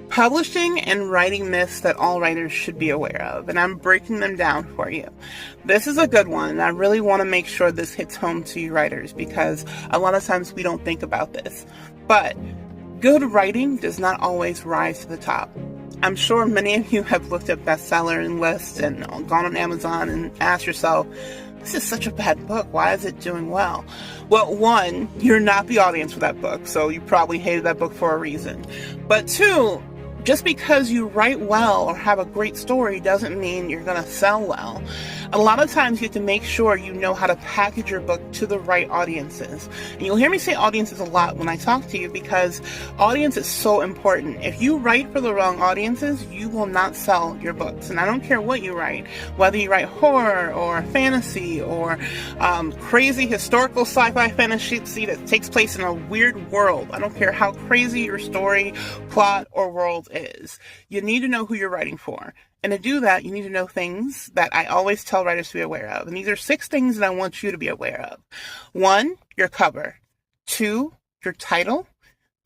Publishing and writing myths that all writers should be aware of, and I'm breaking them down for you. This is a good one, and I really want to make sure this hits home to you writers because a lot of times we don't think about this. But good writing does not always rise to the top. I'm sure many of you have looked at bestseller lists and gone on Amazon and asked yourself, this is such a bad book. Why is it doing well? Well, one, you're not the audience for that book, so you probably hated that book for a reason. But two, just because you write well or have a great story doesn't mean you're going to sell well. A lot of times you have to make sure you know how to package your book to the right audiences. And you'll hear me say audiences a lot when I talk to you because audience is so important. If you write for the wrong audiences, you will not sell your books. And I don't care what you write, whether you write horror or fantasy or crazy historical sci-fi fantasy that takes place in a weird world. I don't care how crazy your story, plot, or world is. You need to know who you're writing for. And to do that, you need to know things that I always tell writers to be aware of. And these are 6 things that I want you to be aware of. 1, your cover. 2, your title.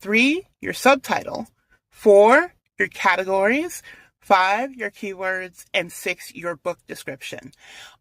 3, your subtitle. 4, your categories. 5, your keywords. And 6, your book description.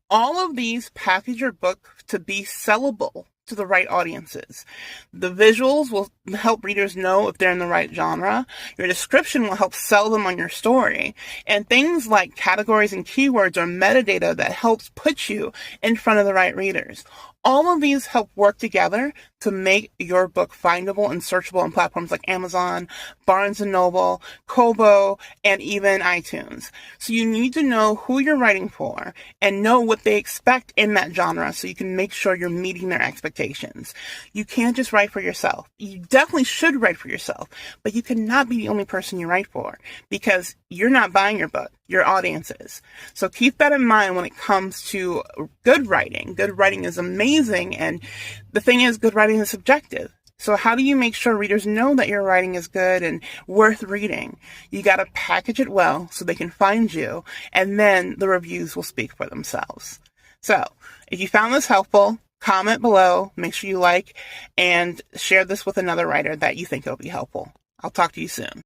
All of these package your book to be sellable to the right audiences. The visuals will help readers know if they're in the right genre. Your description will help sell them on your story. And things like categories and keywords are metadata that helps put you in front of the right readers. All of these help work together to make your book findable and searchable on platforms like Amazon, Barnes & Noble, Kobo, and even iTunes. So you need to know who you're writing for and know what they expect in that genre so you can make sure you're meeting their expectations. You can't just write for yourself. You definitely should write for yourself, but you cannot be the only person you write for because you're not buying your book. Your audience is. So keep that in mind when it comes to good writing. Good writing is amazing, and the thing is, good writing is subjective. So how do you make sure readers know that your writing is good and worth reading? You got to package it well so they can find you, and then the reviews will speak for themselves. So if you found this helpful, comment below, make sure you like, and share this with another writer that you think will be helpful. I'll talk to you soon.